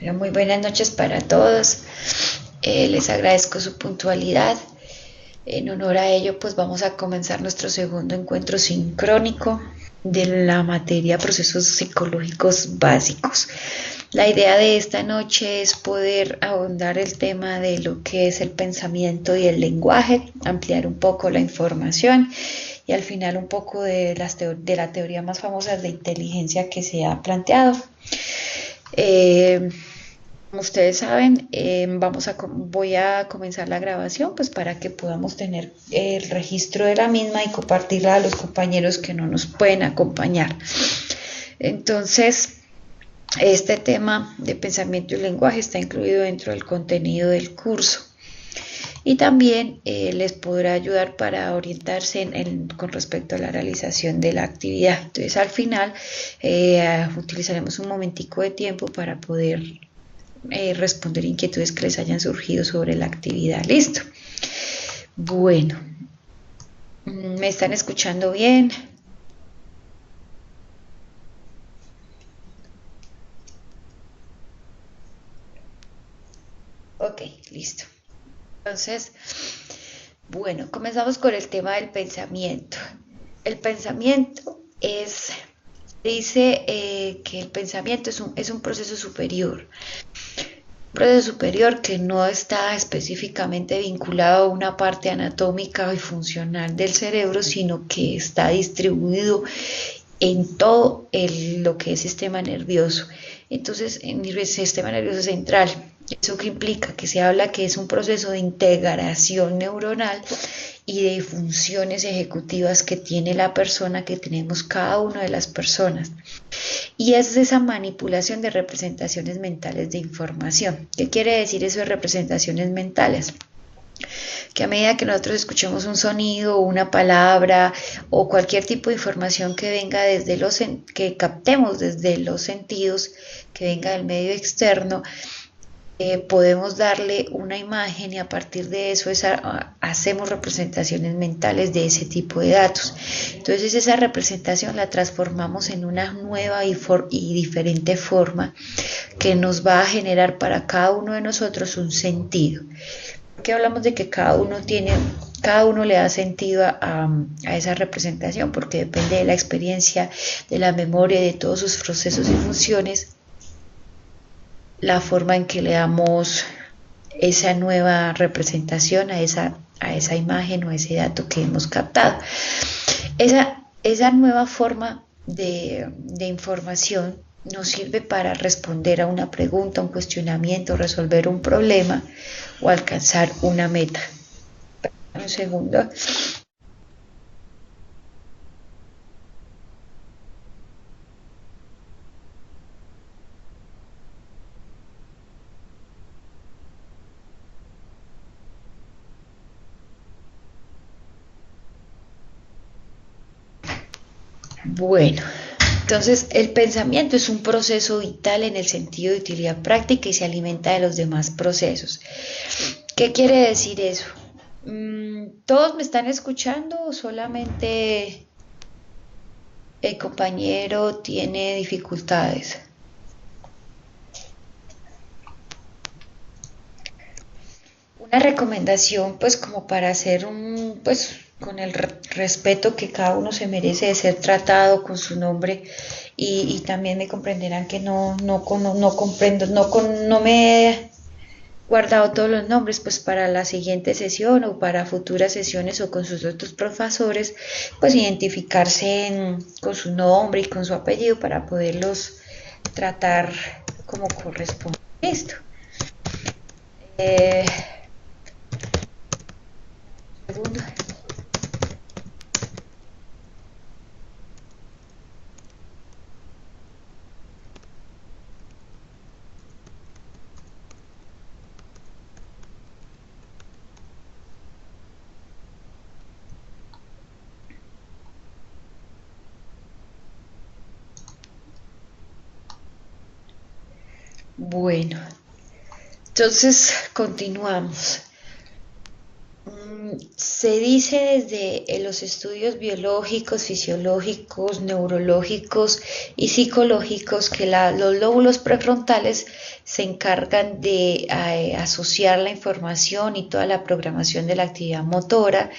Bueno, muy buenas noches para todos. Les agradezco su puntualidad. En honor a ello, pues vamos a comenzar nuestro segundo encuentro sincrónico de la materia procesos psicológicos básicos. La idea de esta noche es poder ahondar el tema de lo que es el pensamiento y el lenguaje, ampliar un poco la información y al final un poco de la teoría más famosa de inteligencia que se ha planteado. Como ustedes saben, voy a comenzar la grabación pues para que podamos tener el registro de la misma y compartirla a los compañeros que no nos pueden acompañar. Entonces, este tema de pensamiento y lenguaje está incluido dentro del contenido del curso y también les podrá ayudar para orientarse con respecto a la realización de la actividad. Entonces, al final utilizaremos un momentico de tiempo para poder responder inquietudes que les hayan surgido sobre la actividad. Listo. Bueno, ¿me están escuchando bien? Ok, listo. Entonces, bueno, comenzamos con el tema del pensamiento. El pensamiento dice que el pensamiento es un proceso superior. Un proceso superior que no está específicamente vinculado a una parte anatómica y funcional del cerebro, sino que está distribuido en todo lo que es sistema nervioso. Entonces, en el sistema nervioso central, ¿eso qué implica? Que se habla que es un proceso de integración neuronal y de funciones ejecutivas que tiene la persona, que tenemos cada una de las personas. Y es esa manipulación de representaciones mentales de información. ¿Qué quiere decir eso de representaciones mentales? Que a medida que nosotros escuchemos un sonido, una palabra o cualquier tipo de información que venga que captemos desde los sentidos, que venga del medio externo, podemos darle una imagen y a partir de eso hacemos representaciones mentales de ese tipo de datos. Entonces esa representación la transformamos en una nueva y diferente forma que nos va a generar para cada uno de nosotros un sentido. ¿Qué hablamos de que cada uno le da sentido a esa representación? Porque depende de la experiencia, de la memoria, de todos sus procesos y funciones, la forma en que le damos esa nueva representación a esa imagen o a ese dato que hemos captado. Esa nueva forma de información nos sirve para responder a una pregunta, un cuestionamiento, resolver un problema o alcanzar una meta. Un segundo. Bueno, entonces el pensamiento es un proceso vital en el sentido de utilidad práctica y se alimenta de los demás procesos. ¿Qué quiere decir eso? ¿Todos me están escuchando o solamente el compañero tiene dificultades? Una recomendación, pues como para hacer pues con el respeto que cada uno se merece de ser tratado con su nombre y también me comprenderán que no comprendo, no me he guardado todos los nombres, pues para la siguiente sesión o para futuras sesiones o con sus otros profesores, pues identificarse con su nombre y con su apellido para poderlos tratar como corresponde. Listo. Eh, segundo. Bueno, entonces continuamos. Se dice desde los estudios biológicos, fisiológicos, neurológicos y psicológicos que los lóbulos prefrontales se encargan de asociar la información y toda la programación de la actividad motora,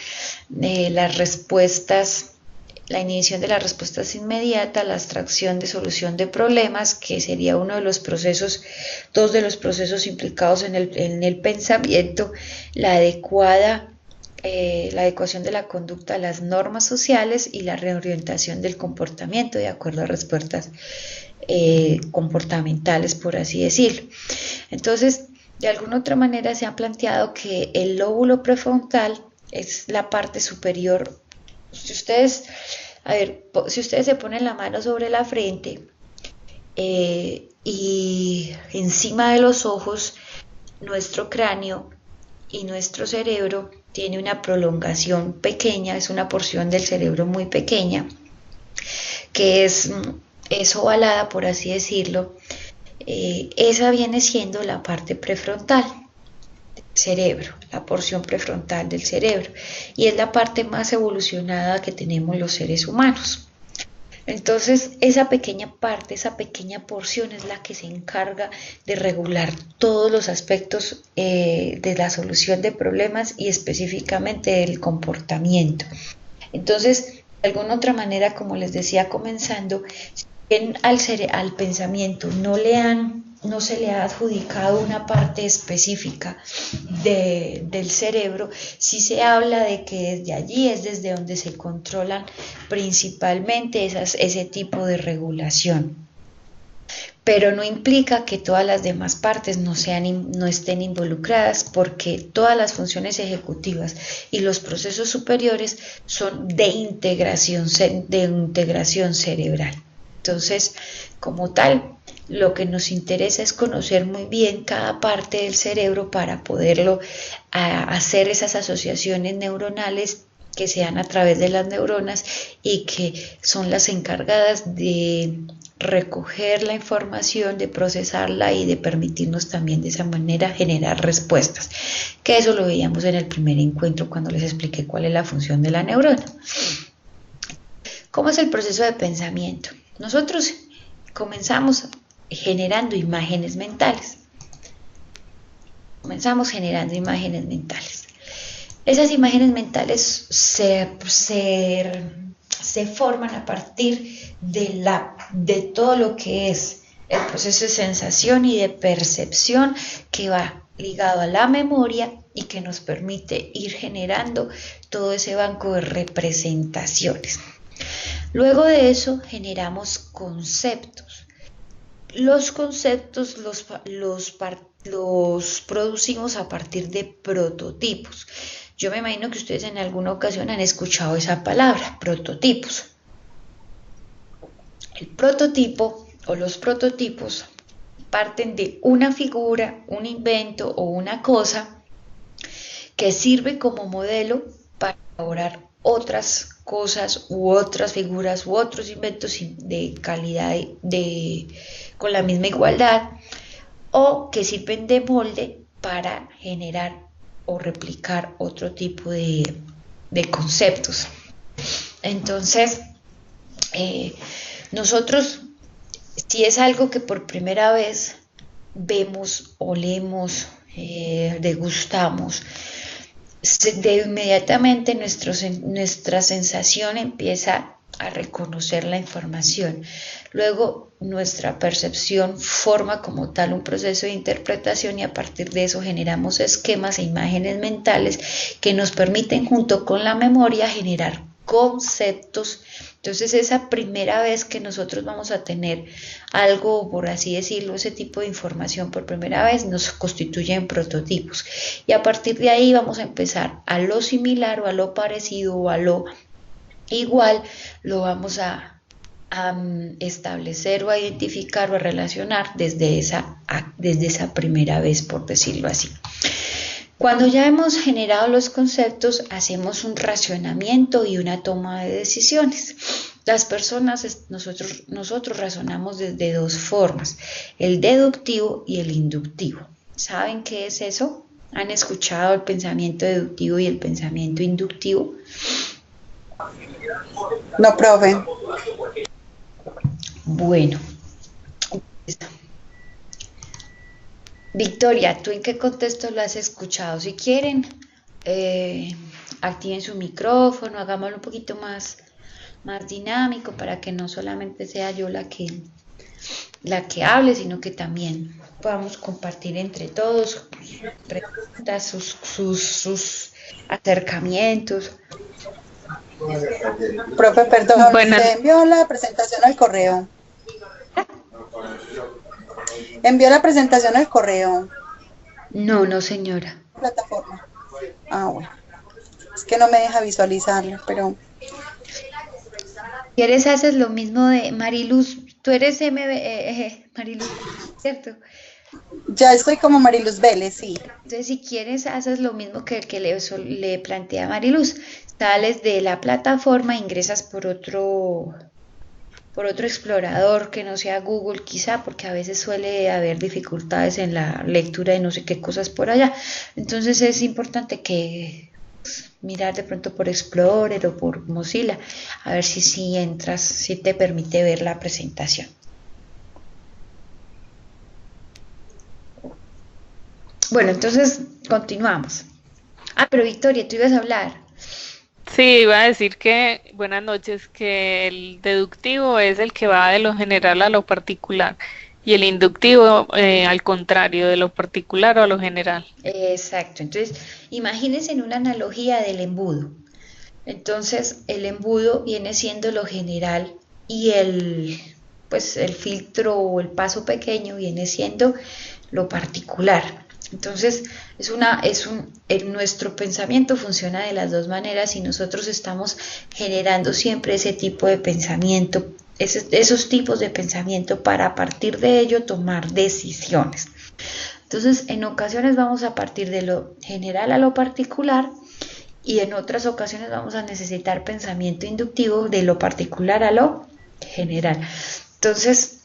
las respuestas, la inhibición de las respuestas inmediatas, la abstracción de solución de problemas, que sería uno de los procesos, dos de los procesos implicados en el pensamiento, la adecuación de la conducta a las normas sociales y la reorientación del comportamiento de acuerdo a respuestas comportamentales, por así decirlo. Entonces, de alguna otra manera se ha planteado que el lóbulo prefrontal es la parte superior. Si ustedes se ponen la mano sobre la frente y encima de los ojos, nuestro cráneo y nuestro cerebro tiene una prolongación pequeña, es una porción del cerebro muy pequeña, que es ovalada, por así decirlo. Esa viene siendo la parte prefrontal del cerebro, la porción prefrontal del cerebro, y es la parte más evolucionada que tenemos los seres humanos. Entonces, esa pequeña parte, esa pequeña porción es la que se encarga de regular todos los aspectos de la solución de problemas y específicamente del comportamiento. Entonces, de alguna otra manera, como les decía comenzando, al pensamiento no se le ha adjudicado una parte específica del cerebro, sí se habla de que desde allí es desde donde se controlan principalmente ese tipo de regulación. Pero no implica que todas las demás partes no estén involucradas, porque todas las funciones ejecutivas y los procesos superiores son de integración cerebral. Entonces, como tal, lo que nos interesa es conocer muy bien cada parte del cerebro para poderlo hacer esas asociaciones neuronales que se dan a través de las neuronas y que son las encargadas de recoger la información, de procesarla y de permitirnos también de esa manera generar respuestas, que eso lo veíamos en el primer encuentro cuando les expliqué cuál es la función de la neurona. ¿Cómo es el proceso de pensamiento? Nosotros comenzamos generando imágenes mentales. Esas imágenes mentales se forman a partir de todo lo que es el proceso de sensación y de percepción, que va ligado a la memoria y que nos permite ir generando todo ese banco de representaciones. Luego de eso generamos conceptos. Los conceptos los producimos a partir de prototipos. Yo me imagino que ustedes en alguna ocasión han escuchado esa palabra, prototipos. El prototipo o los prototipos parten de una figura, un invento o una cosa que sirve como modelo para elaborar otras cosas u otras figuras u otros inventos de calidad con la misma igualdad, o que sirven de molde para generar o replicar otro tipo de conceptos. Entonces, nosotros, si es algo que por primera vez vemos, olemos, degustamos, inmediatamente nuestra sensación empieza a reconocer la información. Luego nuestra percepción forma como tal un proceso de interpretación y a partir de eso generamos esquemas e imágenes mentales que nos permiten, junto con la memoria, generar conceptos. Entonces, esa primera vez que nosotros vamos a tener algo, por así decirlo, ese tipo de información por primera vez, nos constituye en prototipos. Y a partir de ahí vamos a empezar a lo similar o a lo parecido o a lo igual, lo vamos a establecer o a identificar o a relacionar desde esa primera vez, por decirlo así. Cuando ya hemos generado los conceptos, hacemos un racionamiento y una toma de decisiones. Las personas, nosotros razonamos de dos formas, el deductivo y el inductivo. ¿Saben qué es eso? ¿Han escuchado el pensamiento deductivo y el pensamiento inductivo? No, profe. Bueno, Victoria, ¿tú en qué contexto lo has escuchado? Si quieren, activen su micrófono, hagámoslo un poquito más dinámico para que no solamente sea yo la que hable, sino que también podamos compartir entre todos sus preguntas, sus acercamientos. Profe, perdón, Bueno, usted envió la presentación al correo. Envió la presentación al correo. No, no, señora. Plataforma. Ah, bueno. Es que no me deja visualizarlo, pero ¿Quieres haces lo mismo de Mariluz? Tú eres Mariluz, ¿cierto? ya estoy como Mariluz Vélez, sí. Entonces, si quieres, haces lo mismo que le plantea Mariluz. Sales de la plataforma, ingresas por otro explorador que no sea Google, quizá, porque a veces suele haber dificultades en la lectura de no sé qué cosas por allá. Entonces, es importante que mirar de pronto por Explorer o por Mozilla, a ver si entras, si te permite ver la presentación. Bueno, entonces continuamos. Ah, pero Victoria, tú ibas a hablar. sí, iba a decir que, buenas noches, que el deductivo es el que va de lo general a lo particular y el inductivo al contrario, de lo particular a lo general. Exacto, entonces imagínense en una analogía del embudo. Entonces el embudo viene siendo lo general y pues el filtro o el paso pequeño viene siendo lo particular. Entonces nuestro pensamiento funciona de las dos maneras y nosotros estamos generando siempre ese tipo de pensamiento, esos tipos de pensamiento para a partir de ello tomar decisiones. Entonces, en ocasiones vamos a partir de lo general a lo particular y en otras ocasiones vamos a necesitar pensamiento inductivo de lo particular a lo general. Entonces,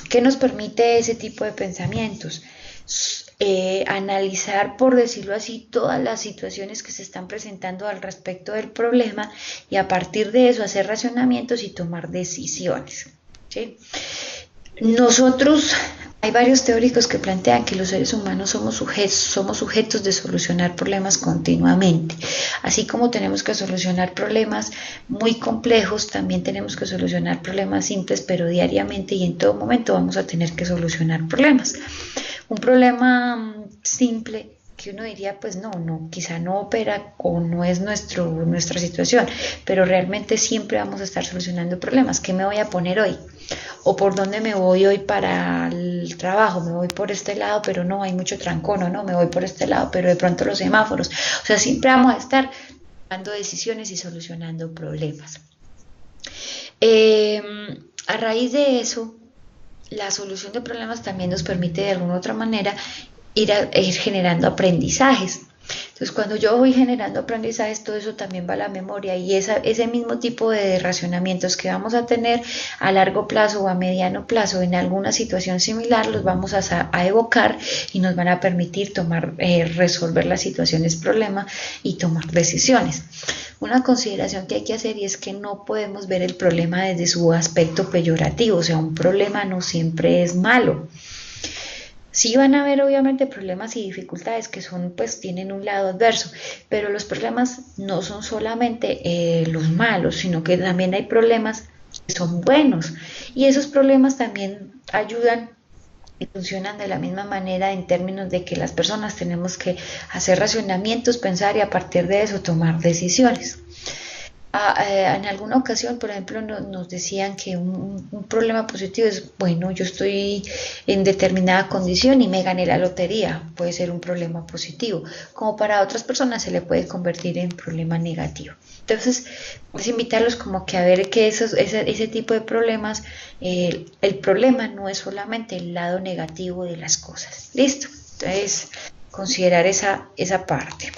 ¿qué nos permite ese tipo de pensamientos? Analizar, por decirlo así, todas las situaciones que se están presentando al respecto del problema y a partir de eso hacer racionamientos y tomar decisiones. ¿Sí? Nosotros, hay varios teóricos que plantean que los seres humanos somos sujetos de solucionar problemas continuamente. Así como tenemos que solucionar problemas muy complejos, también tenemos que solucionar problemas simples, pero diariamente y en todo momento vamos a tener que solucionar problemas. Un problema simple que uno diría, pues no, quizá no opera o no es nuestra situación, pero realmente siempre vamos a estar solucionando problemas. ¿Qué me voy a poner hoy? ¿O por dónde me voy hoy para el trabajo? Me voy por este lado, pero no, hay mucho trancón, o no, me voy por este lado, pero de pronto los semáforos. O sea, siempre vamos a estar tomando decisiones y solucionando problemas. Eh, a raíz de eso, la solución de problemas también nos permite de alguna u otra manera ir generando aprendizajes. Entonces, cuando yo voy generando aprendizajes, todo eso también va a la memoria y ese mismo tipo de racionamientos que vamos a tener a largo plazo o a mediano plazo en alguna situación similar, los vamos a evocar y nos van a permitir resolver las situaciones problema y tomar decisiones. Una consideración que hay que hacer y es que no podemos ver el problema desde su aspecto peyorativo, o sea, un problema no siempre es malo. Sí van a haber obviamente problemas y dificultades que pues tienen un lado adverso, pero los problemas no son solamente los malos, sino que también hay problemas que son buenos y esos problemas también ayudan y funcionan de la misma manera en términos de que las personas tenemos que hacer racionamientos, pensar y a partir de eso tomar decisiones. En alguna ocasión, por ejemplo, nos decían que un problema positivo es, bueno, yo estoy en determinada condición y me gané la lotería, puede ser un problema positivo, como para otras personas se le puede convertir en problema negativo. Entonces, pues invitarlos como que a ver que ese tipo de problemas, el problema no es solamente el lado negativo de las cosas. ¿Listo? Entonces, considerar esa parte.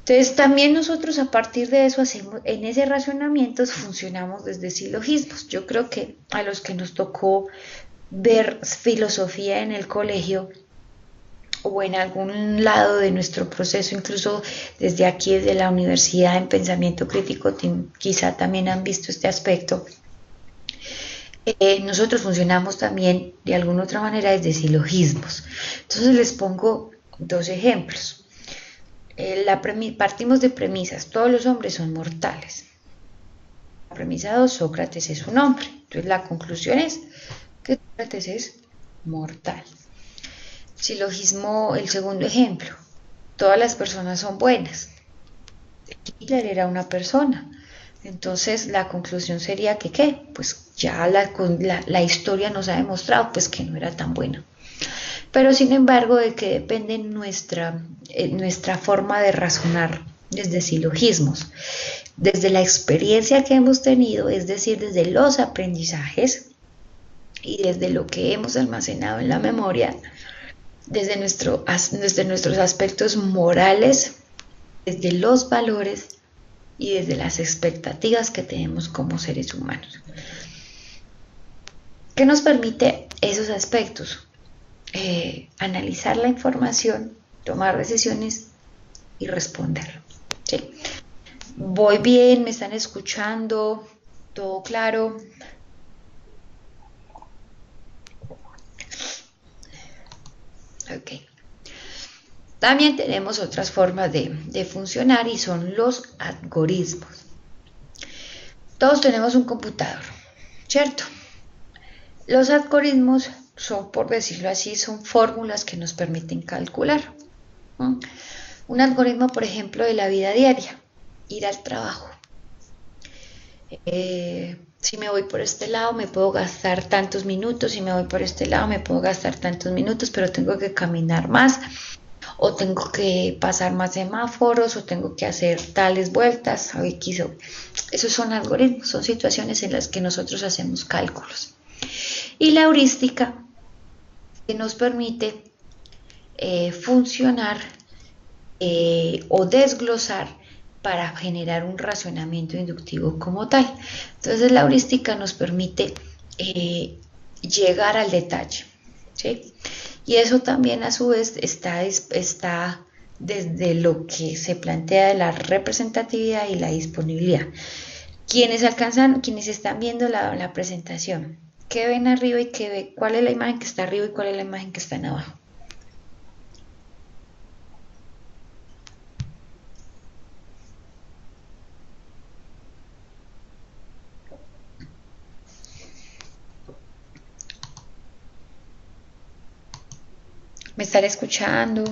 Entonces también nosotros a partir de eso hacemos, en ese racionamiento funcionamos desde silogismos. Yo creo que a los que nos tocó ver filosofía en el colegio o en algún lado de nuestro proceso, incluso desde aquí, desde la universidad en pensamiento crítico, quizá también han visto este aspecto. Nosotros funcionamos también de alguna otra manera desde silogismos. Entonces les pongo dos ejemplos. Partimos de premisas, todos los hombres son mortales. La premisa 2, Sócrates es un hombre. Entonces la conclusión es que Sócrates es mortal. Silogismo, el segundo ejemplo, todas las personas son buenas. Hitler era una persona. Entonces la conclusión sería que ¿qué? Pues ya la historia nos ha demostrado pues que no era tan buena. Pero sin embargo de que depende nuestra forma de razonar desde silogismos, desde la experiencia que hemos tenido, es decir, desde los aprendizajes y desde lo que hemos almacenado en la memoria, desde nuestros aspectos morales, desde los valores y desde las expectativas que tenemos como seres humanos. ¿Qué nos permite esos aspectos? Analizar la información, tomar decisiones y responder. ¿Sí? ¿Voy bien? ¿Me están escuchando? ¿Todo claro? Ok. También tenemos otras formas de funcionar y son los algoritmos. Todos tenemos un computador, ¿cierto? Los algoritmos son, por decirlo así, son fórmulas que nos permiten calcular. Un algoritmo, por ejemplo, de la vida diaria, ir al trabajo. Si me voy por este lado me puedo gastar tantos minutos, si me voy por este lado me puedo gastar tantos minutos, pero tengo que caminar más, o tengo que pasar más semáforos, o tengo que hacer tales vueltas, esos son algoritmos, son situaciones en las que nosotros hacemos cálculos. Y la heurística, que nos permite funcionar o desglosar para generar un razonamiento inductivo como tal. Entonces la heurística nos permite llegar al detalle, ¿sí? Y eso también a su vez está desde lo que se plantea de la representatividad y la disponibilidad. Quienes están viendo la presentación, ¿qué ven arriba y qué ven? ¿Cuál es la imagen que está arriba y cuál es la imagen que está en abajo? ¿Me están escuchando?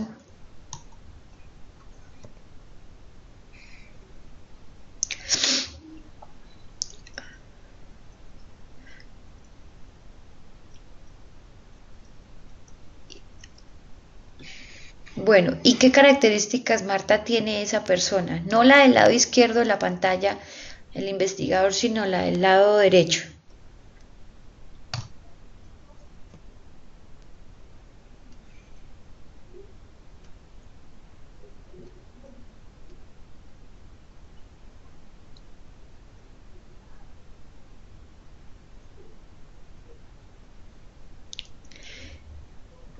Bueno, ¿y qué características, Marta, tiene esa persona? No la del lado izquierdo de la pantalla, el investigador, sino la del lado derecho.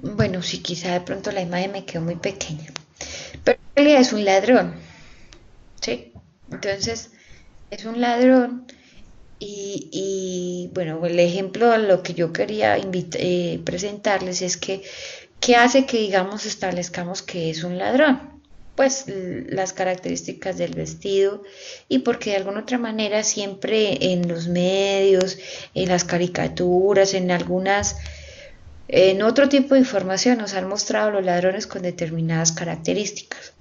Bueno, sí, quizá de pronto la imagen me quedó muy pequeña. Pero en realidad es un ladrón, ¿sí? Entonces, es un ladrón bueno, el ejemplo a lo que yo quería presentarles es que, ¿qué hace que, digamos, establezcamos que es un ladrón? Pues las características del vestido y porque de alguna otra manera siempre en los medios, en las caricaturas, en otro tipo de información nos han mostrado los ladrones con determinadas características.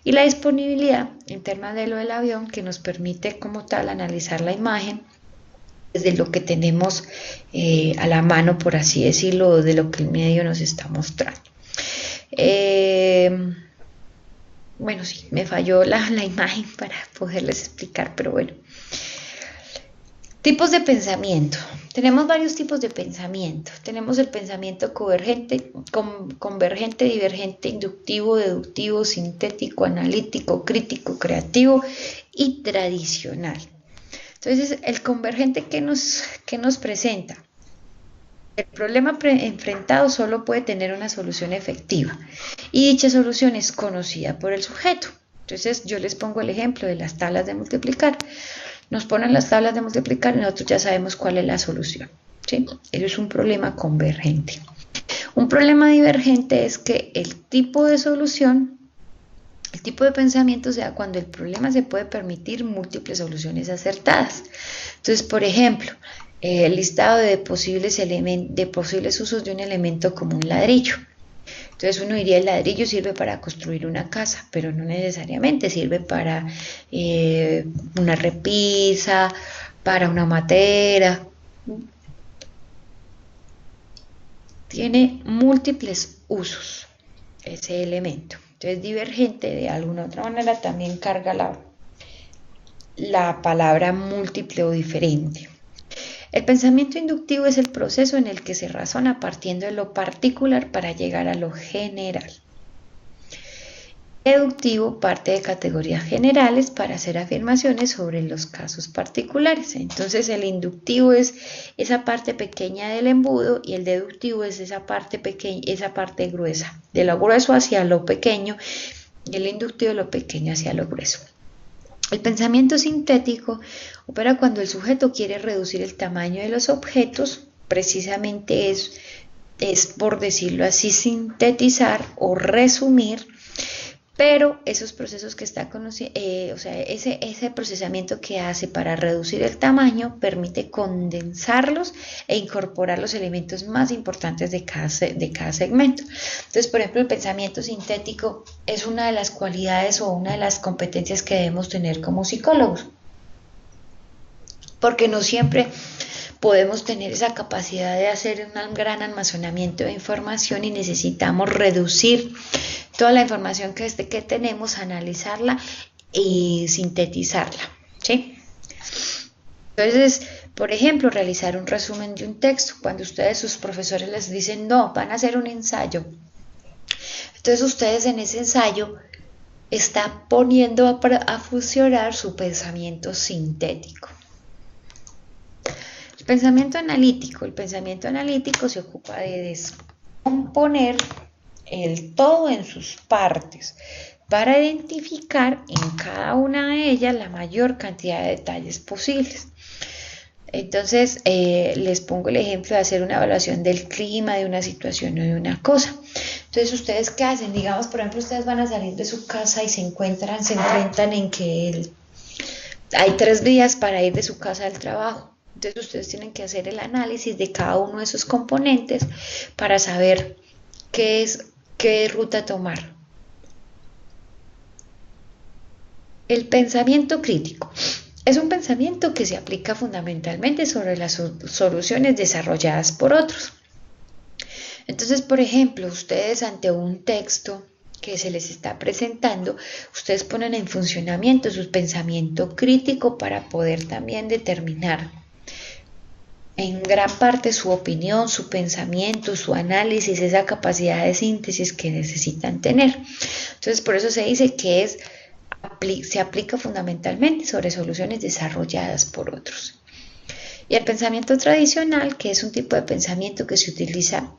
Y la disponibilidad interna de lo del avión que nos permite como tal analizar la imagen desde lo que tenemos a la mano, por así decirlo, de lo que el medio nos está mostrando. Bueno, sí, me falló la imagen para poderles explicar, pero bueno. Tipos de pensamiento. Tenemos varios tipos de pensamiento. Tenemos el pensamiento convergente, divergente, inductivo, deductivo, sintético, analítico, crítico, creativo y tradicional. Entonces, el convergente, ¿qué nos presenta? El problema enfrentado solo puede tener una solución efectiva y dicha solución es conocida por el sujeto. Entonces yo les pongo el ejemplo de las tablas de multiplicar. Nos ponen las tablas de multiplicar y nosotros ya sabemos cuál es la solución, ¿sí? Eso es un problema convergente. Un problema divergente es que el tipo de solución, el tipo de pensamiento sea cuando el problema se puede permitir múltiples soluciones acertadas. Entonces, por ejemplo, el listado de posibles usos de un elemento como un ladrillo. Entonces uno diría el ladrillo sirve para construir una casa, pero no necesariamente sirve para una repisa, para una matera. Tiene múltiples usos ese elemento. Entonces divergente de alguna otra manera también carga la palabra múltiple o diferente. El pensamiento inductivo es el proceso en el que se razona partiendo de lo particular para llegar a lo general. El deductivo parte de categorías generales para hacer afirmaciones sobre los casos particulares. Entonces el inductivo es esa parte pequeña del embudo y el deductivo es esa parte pequeña, esa parte gruesa, de lo grueso hacia lo pequeño y el inductivo de lo pequeño hacia lo grueso. El pensamiento sintético opera cuando el sujeto quiere reducir el tamaño de los objetos, precisamente es por decirlo así, sintetizar o resumir, pero esos procesos que está conociendo, ese procesamiento que hace para reducir el tamaño permite condensarlos e incorporar los elementos más importantes de cada segmento. Entonces, por ejemplo, el pensamiento sintético es una de las cualidades o una de las competencias que debemos tener como psicólogos, porque no siempre podemos tener esa capacidad de hacer un gran almacenamiento de información y necesitamos reducir toda la información que tenemos, analizarla y sintetizarla, ¿sí? Entonces, por ejemplo, realizar un resumen de un texto. Cuando ustedes, sus profesores les dicen, no, van a hacer un ensayo. Entonces ustedes en ese ensayo están poniendo a funcionar su pensamiento sintético. El pensamiento analítico se ocupa de descomponer el todo en sus partes para identificar en cada una de ellas la mayor cantidad de detalles posibles. Entonces, les pongo el ejemplo de hacer una evaluación del clima, de una situación o de una cosa. Entonces, ¿ustedes qué hacen? Digamos, por ejemplo, ustedes van a salir de su casa y se enfrentan en que hay 3 días para ir de su casa al trabajo. Entonces ustedes tienen que hacer el análisis de cada uno de esos componentes para saber qué ruta tomar. El pensamiento crítico es un pensamiento que se aplica fundamentalmente sobre las soluciones desarrolladas por otros. Entonces, por ejemplo, ustedes ante un texto que se les está presentando, ustedes ponen en funcionamiento su pensamiento crítico para poder también determinar en gran parte su opinión, su pensamiento, su análisis, esa capacidad de síntesis que necesitan tener. Entonces, por eso se dice que se aplica fundamentalmente sobre soluciones desarrolladas por otros. Y el pensamiento tradicional, que es un tipo de pensamiento que se utiliza,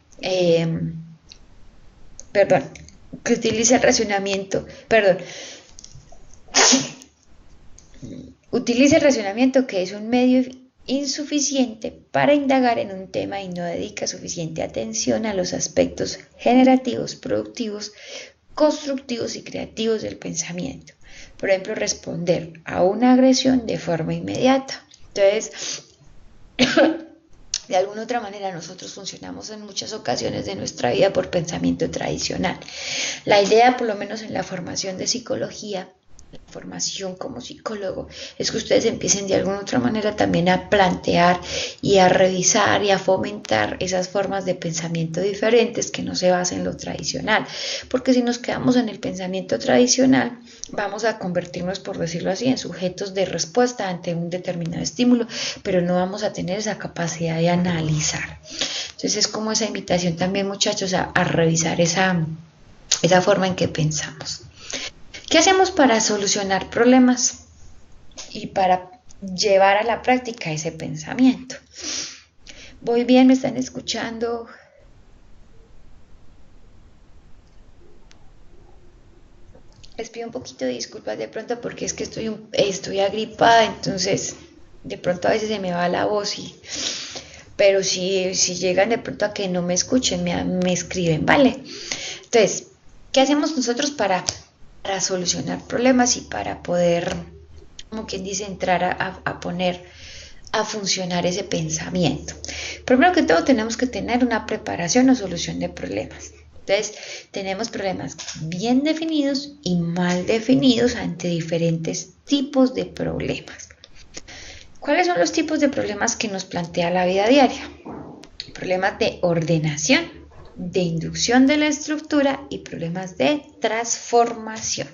utiliza el razonamiento, que es un medio insuficiente para indagar en un tema y no dedica suficiente atención a los aspectos generativos, productivos, constructivos y creativos del pensamiento. Por ejemplo, responder a una agresión de forma inmediata. Entonces, de alguna otra manera nosotros funcionamos en muchas ocasiones de nuestra vida por pensamiento tradicional. La idea, por lo menos en la formación de psicología, la formación como psicólogo, es que ustedes empiecen de alguna otra manera también a plantear y a revisar y a fomentar esas formas de pensamiento diferentes que no se basen en lo tradicional, porque si nos quedamos en el pensamiento tradicional vamos a convertirnos, por decirlo así, en sujetos de respuesta ante un determinado estímulo, pero no vamos a tener esa capacidad de analizar. Entonces es como esa invitación también, muchachos, a revisar esa forma en que pensamos. ¿Qué hacemos para solucionar problemas y para llevar a la práctica ese pensamiento? ¿Voy bien? ¿Me están escuchando? Les pido un poquito de disculpas de pronto porque es que estoy agripada, entonces de pronto a veces se me va la voz pero si llegan de pronto a que no me escuchen, me escriben, ¿vale? Entonces, ¿qué hacemos nosotros para solucionar problemas y para poder, como quien dice, entrar a poner a funcionar ese pensamiento? Primero que todo tenemos que tener una preparación o solución de problemas. Entonces, tenemos problemas bien definidos y mal definidos ante diferentes tipos de problemas. ¿Cuáles son los tipos de problemas que nos plantea la vida diaria? Problemas de ordenación, de inducción de la estructura y problemas de transformación.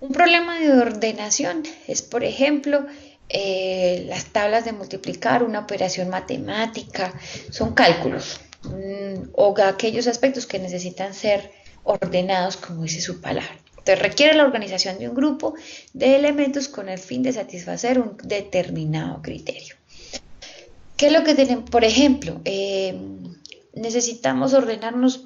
Un problema de ordenación es, por ejemplo, las tablas de multiplicar, una operación matemática, son cálculos o aquellos aspectos que necesitan ser ordenados, como dice su palabra. Entonces requiere la organización de un grupo de elementos con el fin de satisfacer un determinado criterio. ¿Qué es lo que tenemos? Por ejemplo, necesitamos ordenarnos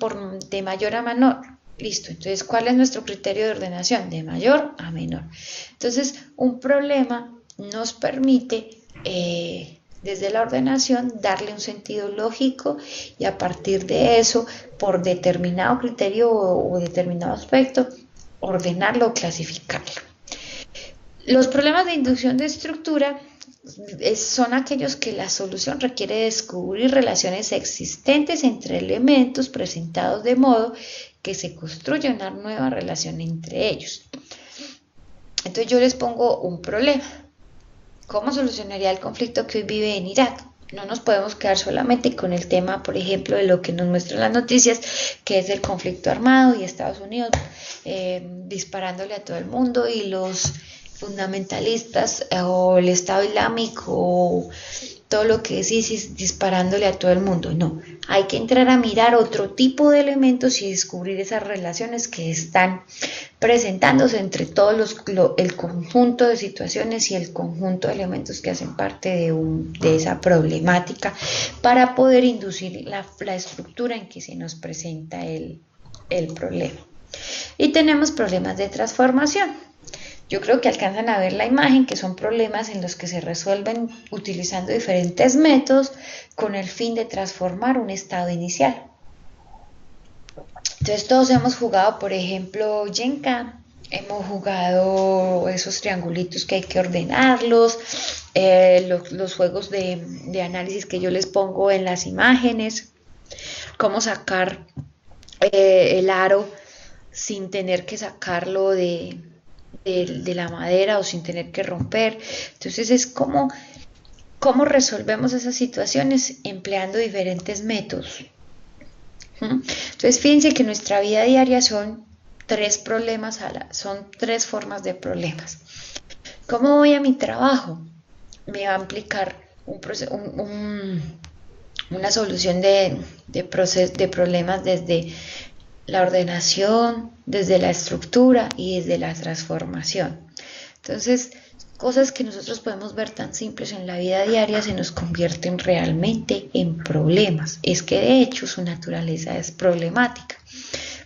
de mayor a menor. Listo, entonces, ¿cuál es nuestro criterio de ordenación? De mayor a menor. Entonces, un problema nos permite, desde la ordenación, darle un sentido lógico y a partir de eso, por determinado criterio o determinado aspecto, ordenarlo o clasificarlo. Los problemas de inducción de estructura son aquellos que la solución requiere descubrir relaciones existentes entre elementos presentados de modo que se construya una nueva relación entre ellos. Entonces yo les pongo un problema. ¿Cómo solucionaría el conflicto que hoy vive en Irak? No nos podemos quedar solamente con el tema, por ejemplo, de lo que nos muestran las noticias, que es el conflicto armado y Estados Unidos disparándole a todo el mundo y los fundamentalistas o el Estado Islámico o todo lo que es ISIS disparándole a todo el mundo. No, hay que entrar a mirar otro tipo de elementos y descubrir esas relaciones que están presentándose entre todos el conjunto de situaciones y el conjunto de elementos que hacen parte de esa problemática para poder inducir la estructura en que se nos presenta el problema. Y tenemos problemas de transformación. Yo creo que alcanzan a ver la imagen, que son problemas en los que se resuelven utilizando diferentes métodos con el fin de transformar un estado inicial. Entonces todos hemos jugado, por ejemplo, Jenga, hemos jugado esos triangulitos que hay que ordenarlos, los juegos de análisis que yo les pongo en las imágenes, cómo sacar el aro sin tener que sacarlo de la madera o sin tener que romper. Entonces es cómo resolvemos esas situaciones empleando diferentes métodos. Entonces fíjense que nuestra vida diaria son tres problemas, son tres formas de problemas. ¿Cómo voy a mi trabajo? Me va a implicar una solución de problemas desde la ordenación, desde la estructura y desde la transformación. Entonces, cosas que nosotros podemos ver tan simples en la vida diaria se nos convierten realmente en problemas. Es que de hecho su naturaleza es problemática.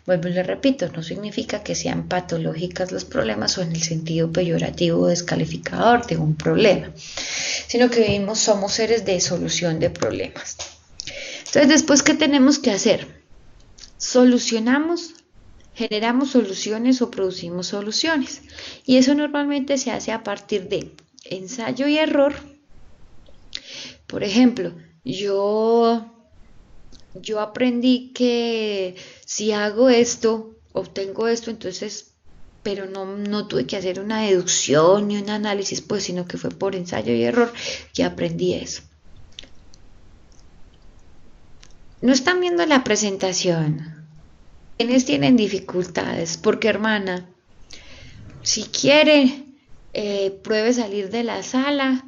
Vuelvo y le repito, no significa que sean patológicas los problemas o en el sentido peyorativo o descalificador de un problema, sino que somos seres de solución de problemas. Entonces, después, ¿qué tenemos que hacer? Solucionamos, generamos soluciones o producimos soluciones. Y eso normalmente se hace a partir de ensayo y error. Por ejemplo, yo aprendí que si hago esto, obtengo esto, entonces, pero no tuve que hacer una deducción ni un análisis, pues, sino que fue por ensayo y error que aprendí eso. No están viendo la presentación. ¿Quiénes tienen dificultades? Porque, hermana, si quiere, pruebe salir de la sala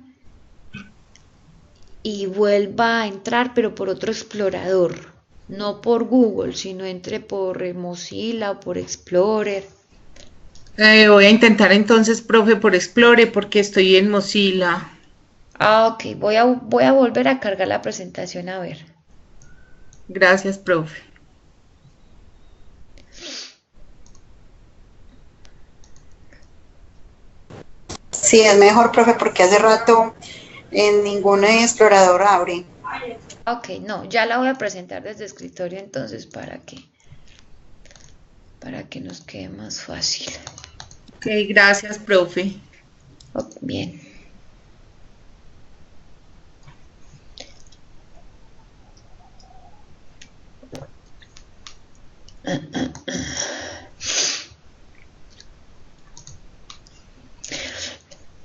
y vuelva a entrar, pero por otro explorador. No por Google, sino entre por Mozilla o por Explorer. Voy a intentar entonces, profe, por Explore, porque estoy en Mozilla. Ah, ok, voy a volver a cargar la presentación a ver. Gracias, profe. Sí, es mejor, profe, porque hace rato en ningún explorador abre. Ok, no, ya la voy a presentar desde escritorio entonces para que nos quede más fácil. Ok, gracias, profe. Ok, bien.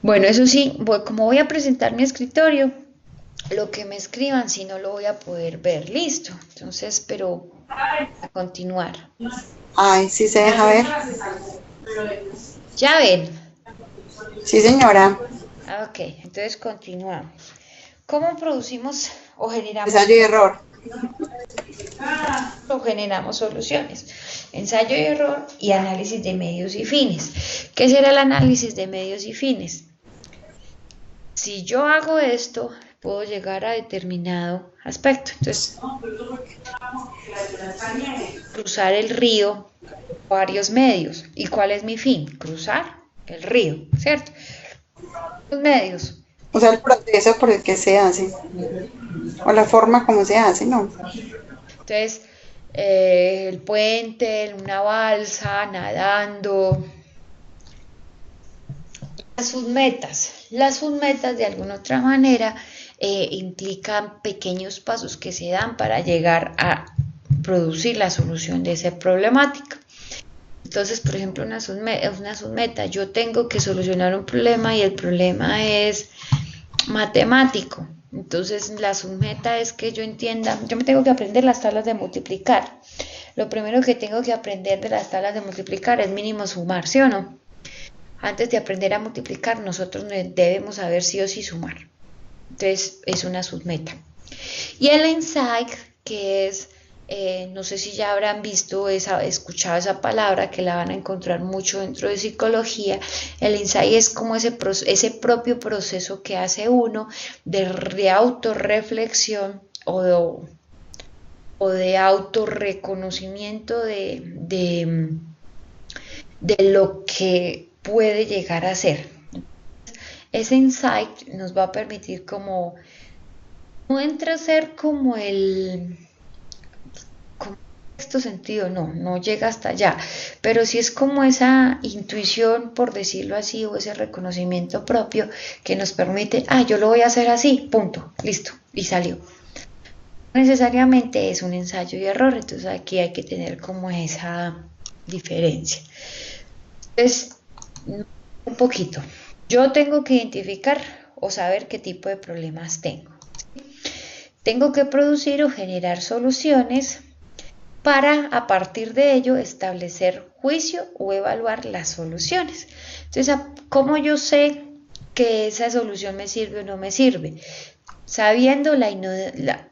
Bueno, eso sí, como voy a presentar mi escritorio, lo que me escriban, si no lo voy a poder ver, listo. Entonces, pero a continuar. Ay, sí se deja ver. Ya ven. Sí, señora. Ok, entonces continuamos. ¿Cómo producimos Ensayo y error. o generamos soluciones? Ensayo y error y análisis de medios y fines. ¿Qué será el análisis de medios y fines? Si yo hago esto, puedo llegar a determinado aspecto. Entonces, cruzar el río, varios medios. ¿Y cuál es mi fin? Cruzar el río, ¿cierto? Los medios. O sea, el proceso por el que se hace. O la forma como se hace, ¿no? Entonces, el puente, una balsa, nadando. Las submetas. Las submetas, de alguna otra manera, implican pequeños pasos que se dan para llegar a producir la solución de esa problemática. Entonces, por ejemplo, una submeta, yo tengo que solucionar un problema y el problema es matemático. Entonces, la submeta es que yo entienda, yo me tengo que aprender las tablas de multiplicar. Lo primero que tengo que aprender de las tablas de multiplicar es mínimo sumar, ¿sí o no? Antes de aprender a multiplicar, nosotros debemos saber sí o sí sumar. Entonces, es una submeta. Y el insight, que es, no sé si ya habrán escuchado esa palabra, que la van a encontrar mucho dentro de psicología. El insight es como ese propio proceso que hace uno de autorreflexión o de autorreconocimiento de lo que puede llegar a ser. Ese insight nos va a permitir como, no entra a ser como como sexto sentido, no llega hasta allá, pero sí es como esa intuición, por decirlo así, o ese reconocimiento propio que nos permite, yo lo voy a hacer así, punto, listo, y salió. No necesariamente es un ensayo y error, entonces aquí hay que tener como esa diferencia. Entonces, un poquito. Yo tengo que identificar o saber qué tipo de problemas tengo. Tengo que producir o generar soluciones para a partir de ello establecer juicio o evaluar las soluciones. Entonces, ¿cómo yo sé que esa solución me sirve o no me sirve? Sabiendo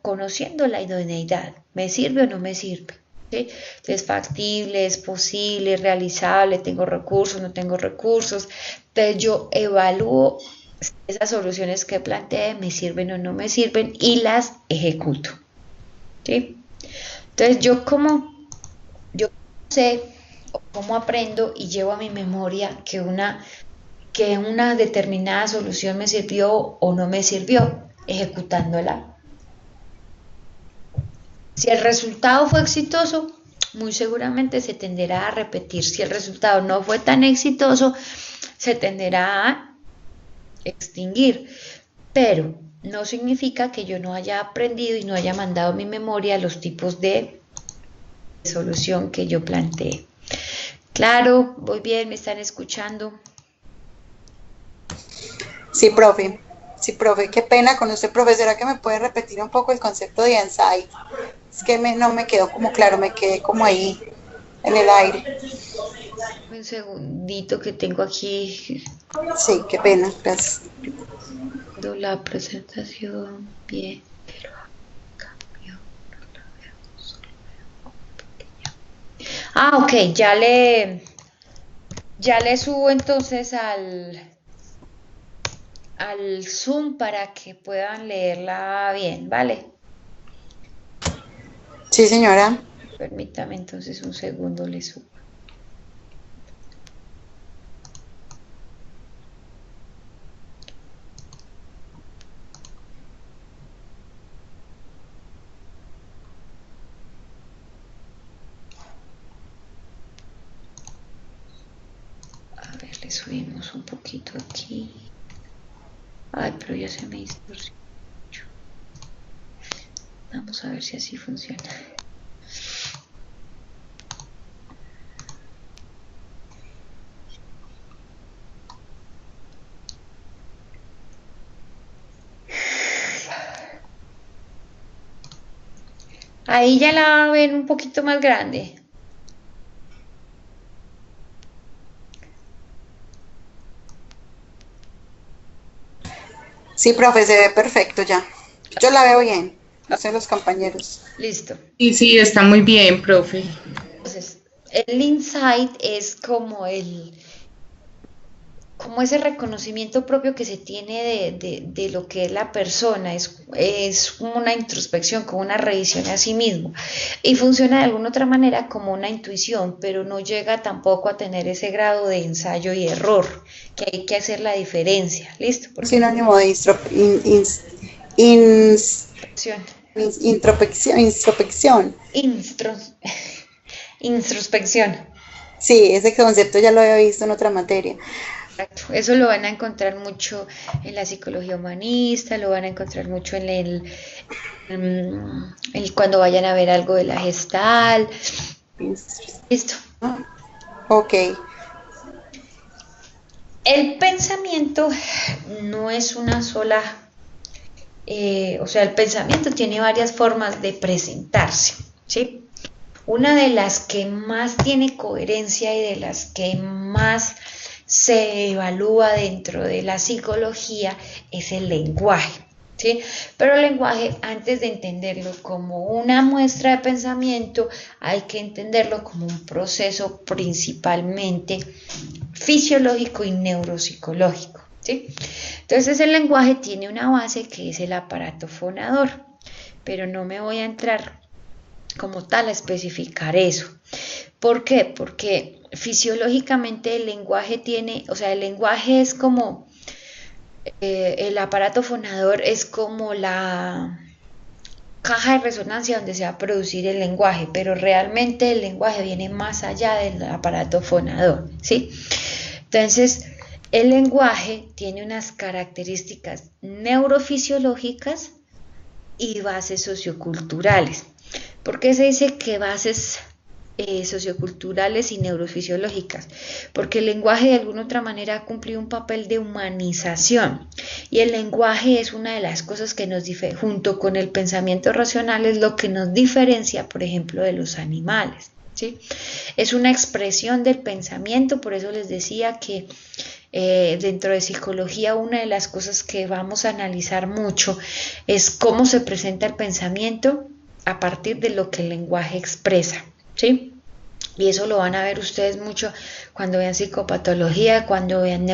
conociendo la idoneidad, ¿me sirve o no me sirve? ¿Sí? Es factible, es posible, es realizable, tengo recursos, no tengo recursos. Entonces yo evalúo si esas soluciones que planteé me sirven o no me sirven y las ejecuto. ¿Sí? Entonces yo sé cómo aprendo y llevo a mi memoria que una determinada solución me sirvió o no me sirvió, ejecutándola. Si el resultado fue exitoso, muy seguramente se tenderá a repetir. Si el resultado no fue tan exitoso, se tenderá a extinguir. Pero no significa que yo no haya aprendido y no haya mandado a mi memoria los tipos de solución que yo planteé. Claro, voy bien, me están escuchando. Sí, profe. Sí, profe, qué pena con usted, profesora, que me puede repetir un poco el concepto de insight. Es que no me quedó como claro, me quedé como ahí en el aire. Un segundito que tengo aquí Sí, qué pena, gracias. la presentación bien, pero cambio. Ok, ya le subo entonces al Zoom para que puedan leerla bien, ¿vale? Sí, señora. Permítame entonces un segundo, le subo. A ver, le subimos un poquito aquí. Ay, pero ya se me distorsionó. Vamos a ver si así funciona. Ahí ya la ven un poquito más grande. Sí, profe, se ve perfecto ya. Yo la veo bien. No sé los compañeros. Listo. Sí, sí, está muy bien, profe. Entonces, el insight es como ese reconocimiento propio que se tiene de lo que es la persona, es como una introspección, como una revisión a sí mismo, y funciona de alguna otra manera como una intuición, pero no llega tampoco a tener ese grado de ensayo y error, que hay que hacer la diferencia, ¿listo? Porque Sinónimo de in- introspección, introspección. instros- introspección. Sí, ese concepto ya lo había visto en otra materia. Exacto. Eso lo van a encontrar mucho en la psicología humanista, lo van a encontrar mucho en cuando vayan a ver algo de la gestal. Listo. Ok. El pensamiento no es una sola, o sea, el pensamiento tiene varias formas de presentarse, ¿sí? Una de las que más tiene coherencia y de las que más se evalúa dentro de la psicología es el lenguaje, ¿sí? Pero el lenguaje, antes de entenderlo como una muestra de pensamiento, hay que entenderlo como un proceso principalmente fisiológico y neuropsicológico, ¿sí? Entonces el lenguaje tiene una base que es el aparato fonador, pero no me voy a entrar como tal a especificar eso. ¿Por qué? Porque fisiológicamente el lenguaje tiene, o sea, el lenguaje es como, el aparato fonador es como la caja de resonancia donde se va a producir el lenguaje, pero realmente el lenguaje viene más allá del aparato fonador, ¿sí? Entonces, el lenguaje tiene unas características neurofisiológicas y bases socioculturales. ¿Por qué se dice que bases socioculturales y neurofisiológicas? Porque el lenguaje de alguna otra manera ha cumplido un papel de humanización y el lenguaje es una de las cosas que nos diferencia, junto con el pensamiento racional, es lo que nos diferencia, por ejemplo, de los animales, ¿sí? Es una expresión del pensamiento, por eso les decía que dentro de psicología una de las cosas que vamos a analizar mucho es cómo se presenta el pensamiento a partir de lo que el lenguaje expresa, ¿sí? Y eso lo van a ver ustedes mucho cuando vean psicopatología, cuando vean,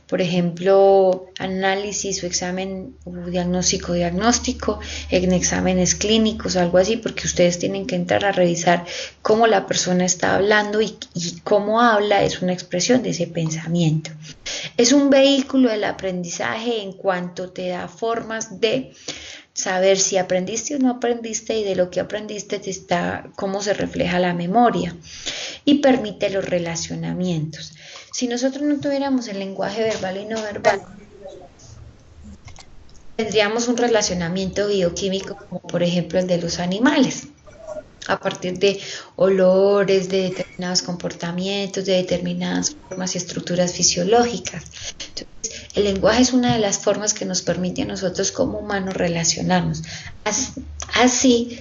por ejemplo, análisis o examen diagnóstico, en exámenes clínicos o algo así, porque ustedes tienen que entrar a revisar cómo la persona está hablando y cómo habla es una expresión de ese pensamiento. Es un vehículo del aprendizaje en cuanto te da formas de saber si aprendiste o no aprendiste y de lo que aprendiste te está cómo se refleja la memoria y permite los relacionamientos. Si nosotros no tuviéramos el lenguaje verbal y no verbal, tendríamos un relacionamiento bioquímico como por ejemplo el de los animales, a partir de olores, de determinados comportamientos, de determinadas formas y estructuras fisiológicas. Entonces, el lenguaje es una de las formas que nos permite a nosotros como humanos relacionarnos. Así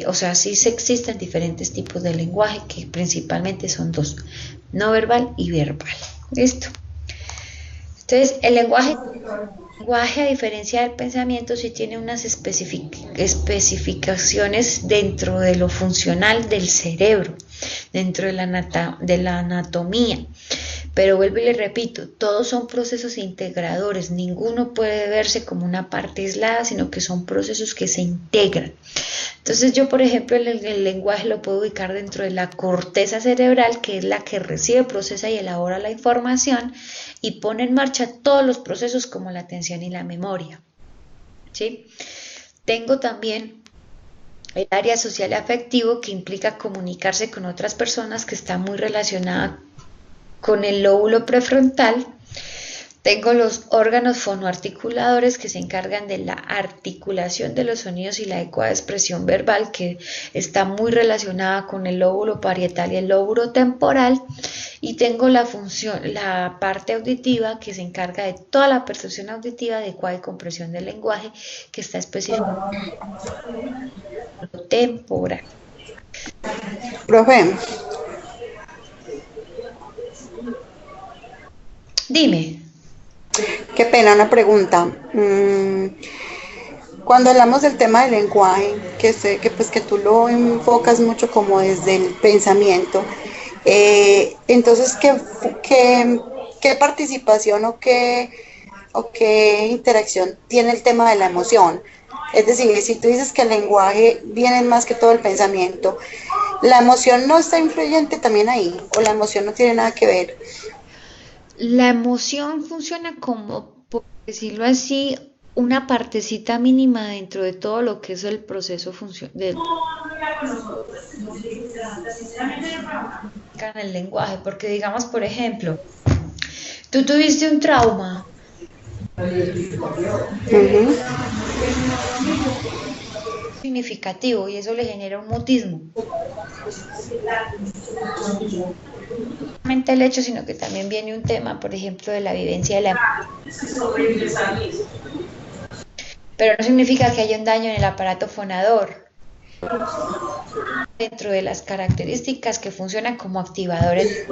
o sea, sí existen diferentes tipos de lenguaje que principalmente son dos, no verbal y verbal. ¿Listo? Entonces, el lenguaje, a diferencia del pensamiento, sí tiene unas especificaciones dentro de lo funcional del cerebro, dentro de la anatomía. Pero vuelvo y le repito, todos son procesos integradores, ninguno puede verse como una parte aislada, sino que son procesos que se integran. Entonces yo, por ejemplo, el lenguaje lo puedo ubicar dentro de la corteza cerebral, que es la que recibe, procesa y elabora la información y pone en marcha todos los procesos como la atención y la memoria. ¿Sí? Tengo también el área social y afectivo, que implica comunicarse con otras personas, que está muy relacionada con el lóbulo prefrontal. Tengo los órganos fonoarticuladores, que se encargan de la articulación de los sonidos y la adecuada expresión verbal, que está muy relacionada con el lóbulo parietal y el lóbulo temporal. Y tengo la parte auditiva, que se encarga de toda la percepción auditiva adecuada y comprensión del lenguaje, que está especificado en lo temporal. Profe, Dime. qué pena, una pregunta. Cuando hablamos del tema del lenguaje, que sé que pues que tú lo enfocas mucho como desde el pensamiento, entonces ¿qué participación o qué interacción tiene el tema de la emoción? Es decir, si tú dices que el lenguaje viene más que todo el pensamiento, ¿la emoción no está influyente también ahí? ¿O la emoción no tiene nada que ver? La emoción funciona como, por decirlo así, una partecita mínima dentro de todo lo que es el proceso en el lenguaje, porque digamos, por ejemplo, tú tuviste un trauma Ujú. significativo y eso le genera un mutismo. No solamente el hecho, sino que también viene un tema, por ejemplo, de la vivencia de la emoción. Pero no significa que haya un daño en el aparato fonador. Dentro de las características que funcionan como activadores.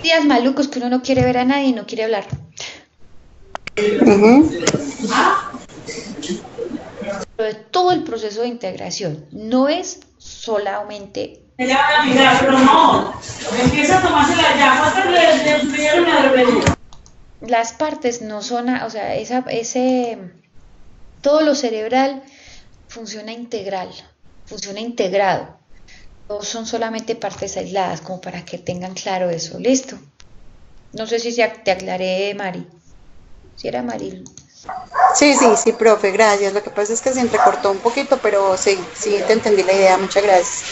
Días malucos que uno no quiere ver a nadie y no quiere hablar. Ujú. Pero de todo el proceso de integración no es solamente. Pero no, empieza a tomarse la llama, Las partes no son, o sea, todo lo cerebral funciona integral, funciona integrado. No son solamente partes aisladas, como para que tengan claro eso. ¿Listo? No sé si te aclaré, Mari. Si era Mari. Sí, profe, gracias. Lo que pasa es que se entrecortó un poquito, pero sí, te entendí la idea. Muchas gracias.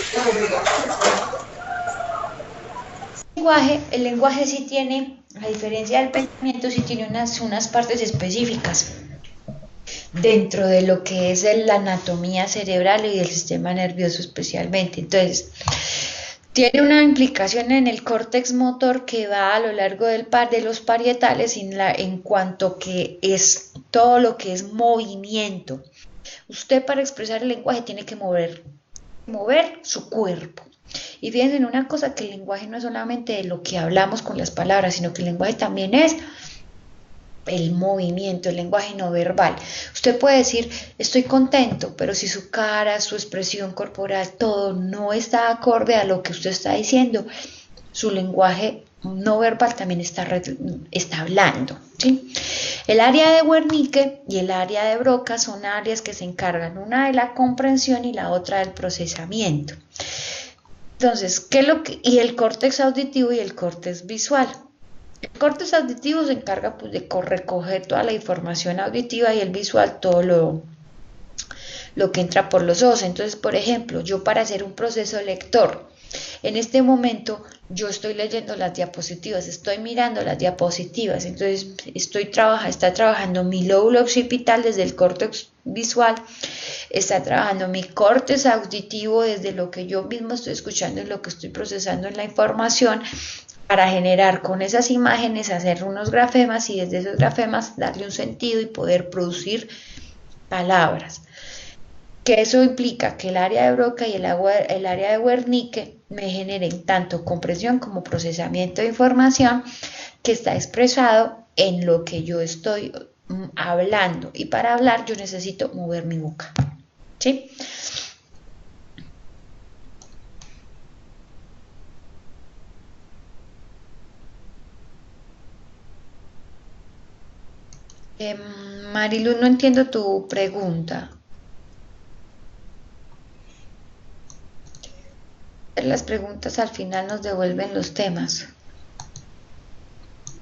El lenguaje sí tiene, a diferencia del pensamiento, sí tiene unas partes específicas dentro de lo que es la anatomía cerebral y del sistema nervioso especialmente. Entonces, tiene una implicación en el córtex motor que va a lo largo de los parietales en cuanto que es todo lo que es movimiento. Usted, para expresar el lenguaje, tiene que mover su cuerpo. Y fíjense en una cosa, que el lenguaje no es solamente de lo que hablamos con las palabras, sino que el lenguaje también es el movimiento, el lenguaje no verbal. Usted puede decir, estoy contento, pero si su cara, su expresión corporal, todo no está acorde a lo que usted está diciendo, su lenguaje no verbal también está hablando, ¿sí? El área de Wernicke y el área de Broca son áreas que se encargan, una de la comprensión y la otra del procesamiento. Entonces, y el córtex auditivo y el córtex visual. El córtex auditivo se encarga, pues, de recoger toda la información auditiva, y el visual todo lo que entra por los ojos. Entonces, por ejemplo, yo, para hacer un proceso lector, en este momento yo estoy leyendo las diapositivas, estoy mirando las diapositivas, entonces está trabajando mi lóbulo occipital desde el córtex visual, está trabajando mi córtex auditivo desde lo que yo mismo estoy escuchando y lo que estoy procesando en la información, para generar con esas imágenes, hacer unos grafemas y desde esos grafemas darle un sentido y poder producir palabras. Que eso implica que el área de Broca y el área de Wernicke me generen tanto comprensión como procesamiento de información, que está expresado en lo que yo estoy hablando. Y para hablar yo necesito mover mi boca, ¿sí? Marilu, no entiendo tu pregunta. Las preguntas al final nos devuelven los temas.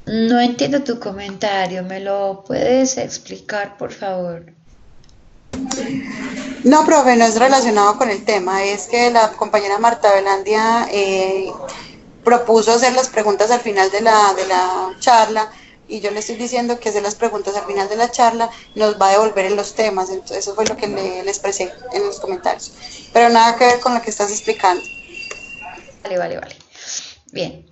No entiendo tu comentario, ¿me lo puedes explicar, por favor? No, profe, no es relacionado con el tema, es que la compañera Marta Velandia propuso hacer las preguntas al final de la charla y yo le estoy diciendo que hacer las preguntas al final de la charla nos va a devolver en los temas, entonces eso fue lo que le expresé en los comentarios, pero nada que ver con lo que estás explicando. Vale. Bien.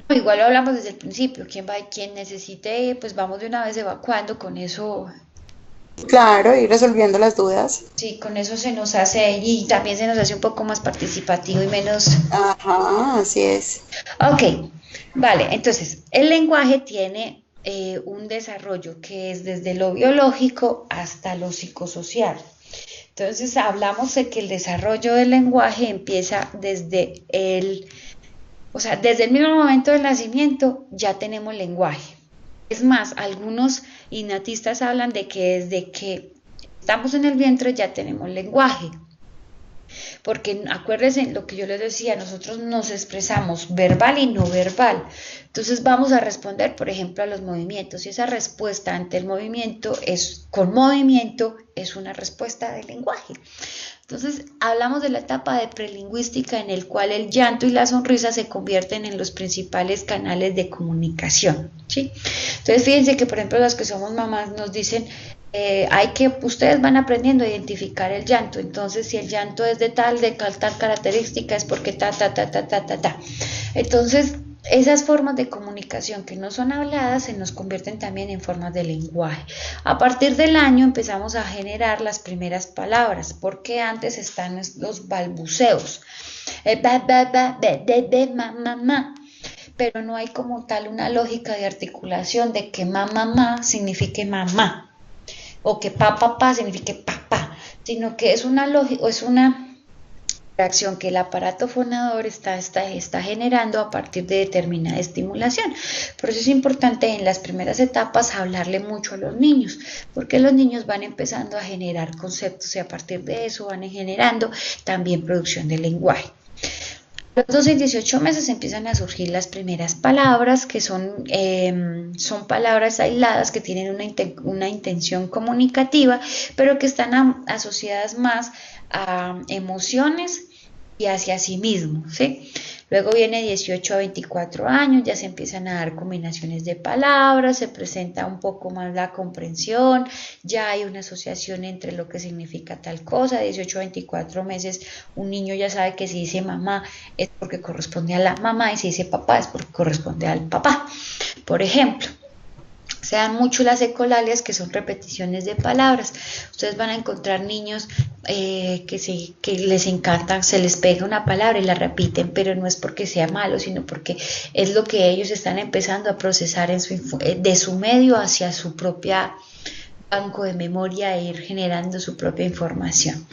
No, igual lo hablamos desde el principio. Quien necesite, pues vamos de una vez evacuando. Con eso, Claro, ir resolviendo las dudas. sí, con eso se nos hace y también se nos hace un poco más participativo y menos. Ajá, así es. Ok, vale. Entonces, el lenguaje tiene un desarrollo que es desde lo biológico hasta lo psicosocial. Entonces, hablamos de que el desarrollo del lenguaje empieza o sea, desde el mismo momento del nacimiento ya tenemos lenguaje. Es más, algunos innatistas hablan de que desde que estamos en el vientre ya tenemos lenguaje. Porque acuérdense lo que yo les decía, nosotros nos expresamos verbal y no verbal. Entonces vamos a responder, por ejemplo, a los movimientos. Y esa respuesta ante el movimiento con movimiento es una respuesta del lenguaje. Entonces, hablamos de la etapa de prelingüística en el cual el llanto y la sonrisa se convierten en los principales canales de comunicación, ¿sí? Entonces, fíjense que, por ejemplo, las que somos mamás nos dicen, ustedes van aprendiendo a identificar el llanto, entonces si el llanto es de tal característica es porque ta. Entonces, esas formas de comunicación que no son habladas se nos convierten también en formas de lenguaje. A partir del año empezamos a generar las primeras palabras, porque antes están los balbuceos. Ma, pero no hay como tal una lógica de articulación de que ma signifique mamá o que pa signifique papá, sino que es una lógica, es una reacción que el aparato fonador está generando a partir de determinada estimulación. Por eso es importante en las primeras etapas hablarle mucho a los niños, porque los niños van empezando a generar conceptos y a partir de eso van generando también producción de lenguaje. A los 12 y 18 meses empiezan a surgir las primeras palabras, que son palabras aisladas que tienen una intención comunicativa, pero que están asociadas más a emociones y hacia sí mismo, ¿sí? Luego viene 18 a 24 años, ya se empiezan a dar combinaciones de palabras, se presenta un poco más la comprensión, ya hay una asociación entre lo que significa tal cosa. 18 a 24 meses un niño ya sabe que si dice mamá es porque corresponde a la mamá y si dice papá es porque corresponde al papá. Por ejemplo, se dan mucho las ecolalias, que son repeticiones de palabras. Ustedes van a encontrar niños que les encanta, se les pega una palabra y la repiten, pero no es porque sea malo, sino porque es lo que ellos están empezando a procesar de su medio hacia su propia banco de memoria e ir generando su propia información.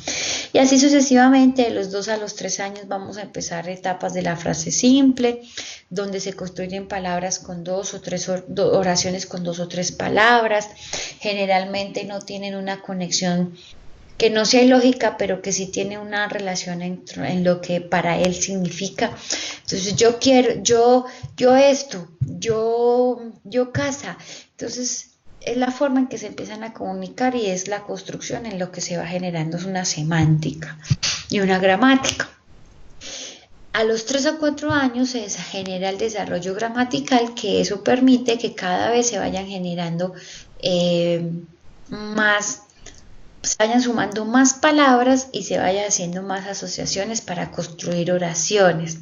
Y así sucesivamente, de los 2 a los 3 años vamos a empezar etapas de la frase simple, donde se construyen palabras con 2 o 3 oraciones con 2 o 3 palabras. Generalmente no tienen una conexión que no sea ilógica, pero que sí tiene una relación en lo que para él significa. Entonces, yo quiero, yo esto, yo casa. Entonces, es la forma en que se empiezan a comunicar y es la construcción en lo que se va generando es una semántica y una gramática. A los 3 o 4 años se genera el desarrollo gramatical, que eso permite que cada vez se vayan generando se vayan sumando más palabras y se vayan haciendo más asociaciones para construir oraciones.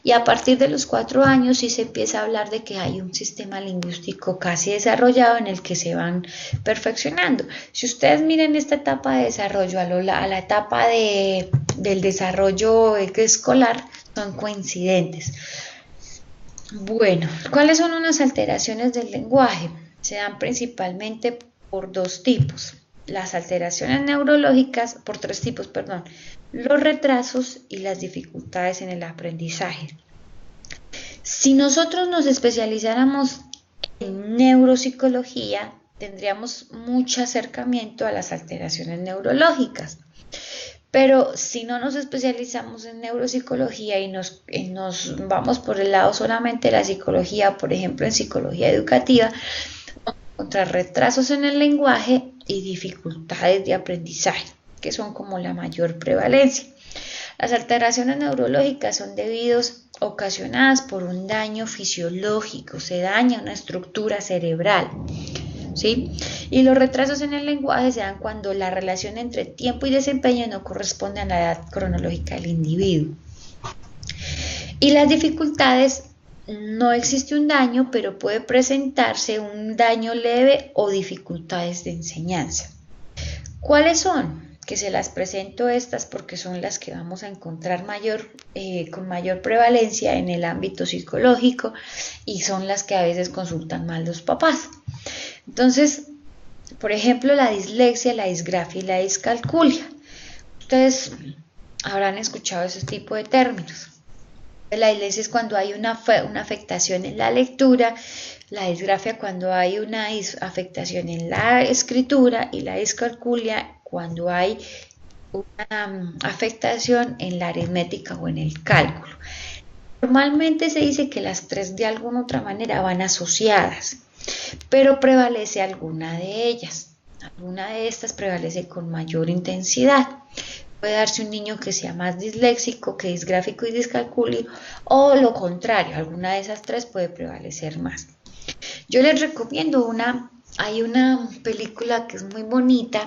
Y a partir de los 4 años sí se empieza a hablar de que hay un sistema lingüístico casi desarrollado en el que se van perfeccionando. Si ustedes miren esta etapa de desarrollo a la etapa del desarrollo escolar, son coincidentes. Bueno, ¿cuáles son unas alteraciones del lenguaje? Se dan principalmente por 2 tipos. Las alteraciones neurológicas, por 3 tipos, perdón, los retrasos y las dificultades en el aprendizaje. Si nosotros nos especializáramos en neuropsicología, tendríamos mucho acercamiento a las alteraciones neurológicas. Pero si no nos especializamos en neuropsicología y nos vamos por el lado solamente de la psicología, por ejemplo en psicología educativa, contra retrasos en el lenguaje y dificultades de aprendizaje, que son como la mayor prevalencia. Las alteraciones neurológicas son ocasionadas por un daño fisiológico, se daña una estructura cerebral, ¿sí? Y los retrasos en el lenguaje se dan cuando la relación entre tiempo y desempeño no corresponde a la edad cronológica del individuo. Y las dificultades, no existe un daño, pero puede presentarse un daño leve o dificultades de enseñanza. ¿Cuáles son? Que se las presento estas porque son las que vamos a encontrar con mayor prevalencia en el ámbito psicológico y son las que a veces consultan más los papás. Entonces, por ejemplo, la dislexia, la disgrafia y la discalculia. Ustedes habrán escuchado ese tipo de términos. La dislexia es cuando hay una afectación en la lectura, la disgrafia cuando hay una afectación en la escritura y la discalculia cuando hay una afectación en la aritmética o en el cálculo. Normalmente se dice que las tres de alguna otra manera van asociadas, pero prevalece alguna de ellas. Alguna de estas prevalece con mayor intensidad. Puede darse un niño que sea más disléxico, que disgráfico y discalculio, o lo contrario, alguna de esas tres puede prevalecer más. Yo les recomiendo hay una película que es muy bonita,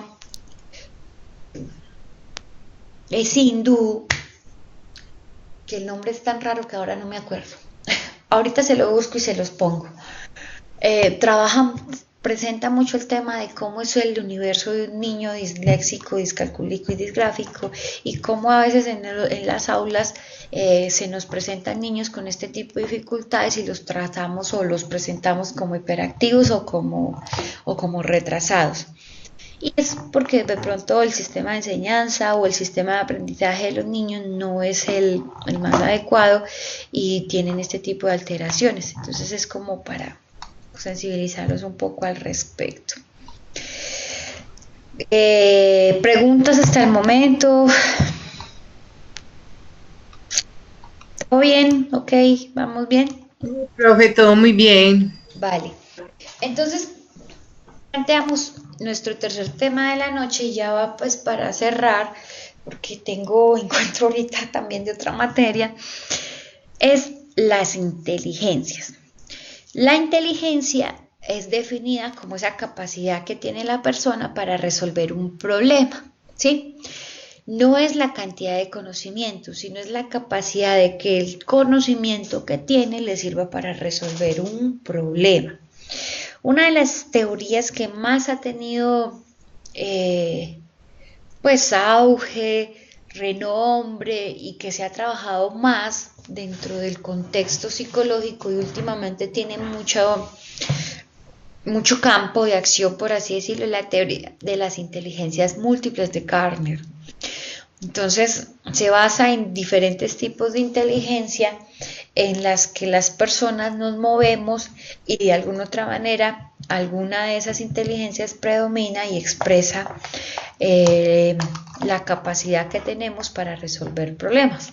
es hindú, que el nombre es tan raro que ahora no me acuerdo. Ahorita se lo busco y se los pongo. Presenta mucho el tema de cómo es el universo de un niño disléxico, discalcúlico y disgráfico y cómo a veces en las aulas se nos presentan niños con este tipo de dificultades y los tratamos o los presentamos como hiperactivos o como retrasados. Y es porque de pronto el sistema de enseñanza o el sistema de aprendizaje de los niños no es el más adecuado y tienen este tipo de alteraciones. Entonces es como para sensibilizarlos un poco al respecto. Preguntas hasta el momento. ¿Todo bien? Ok, ¿vamos bien? Profe, todo muy bien. Vale. Entonces, planteamos nuestro tercer tema de la noche y ya va pues para cerrar, porque encuentro ahorita también de otra materia, es las inteligencias. La inteligencia es definida como esa capacidad que tiene la persona para resolver un problema, ¿sí? No es la cantidad de conocimiento, sino es la capacidad de que el conocimiento que tiene le sirva para resolver un problema. Una de las teorías que más ha tenido pues auge, renombre y que se ha trabajado más dentro del contexto psicológico y últimamente tiene mucho campo de acción, por así decirlo, la teoría de las inteligencias múltiples de Gardner. Entonces, se basa en diferentes tipos de inteligencia en las que las personas nos movemos y de alguna otra manera alguna de esas inteligencias predomina y expresa la capacidad que tenemos para resolver problemas.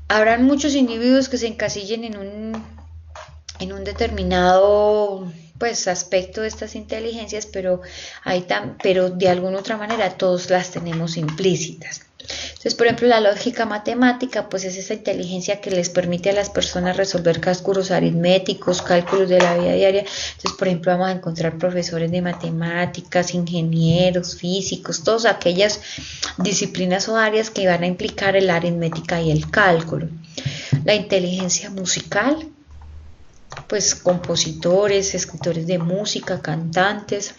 Habrán muchos individuos que se encasillen en un determinado pues aspecto de estas inteligencias, pero de alguna otra manera todos las tenemos implícitas. Entonces, por ejemplo, la lógica matemática, pues es esa inteligencia que les permite a las personas resolver cálculos aritméticos, cálculos de la vida diaria. Entonces, por ejemplo, vamos a encontrar profesores de matemáticas, ingenieros, físicos, todas aquellas disciplinas o áreas que van a implicar la aritmética y el cálculo. La inteligencia musical, pues compositores, escritores de música, cantantes.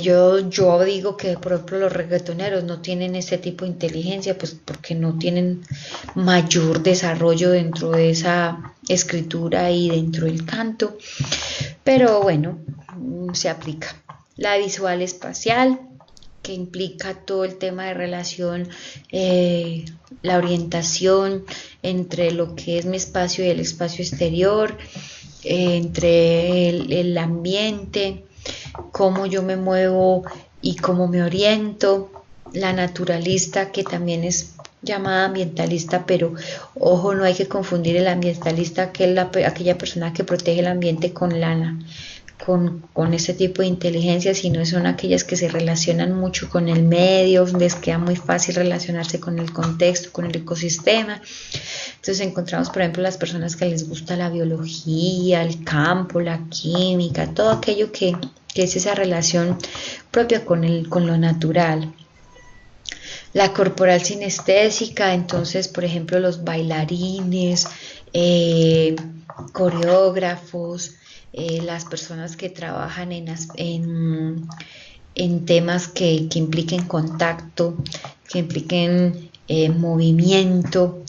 Yo digo que por ejemplo los reggaetoneros no tienen ese tipo de inteligencia, pues porque no tienen mayor desarrollo dentro de esa escritura y dentro del canto, pero bueno, se aplica. La visual espacial, que implica todo el tema de relación, la orientación entre lo que es mi espacio y el espacio exterior. entre el ambiente, cómo yo me muevo y cómo me oriento. La naturalista, que también es llamada ambientalista, pero ojo, no hay que confundir el ambientalista, que es aquella persona que protege el ambiente con este tipo de inteligencia, sino son aquellas que se relacionan mucho con el medio, les queda muy fácil relacionarse con el contexto, con el ecosistema. Entonces encontramos, por ejemplo, las personas que les gusta la biología, el campo, la química, todo aquello que es esa relación propia con lo natural. La corporal sinestésica, entonces, por ejemplo, los bailarines, coreógrafos, las personas que trabajan en temas que impliquen contacto, que impliquen movimiento,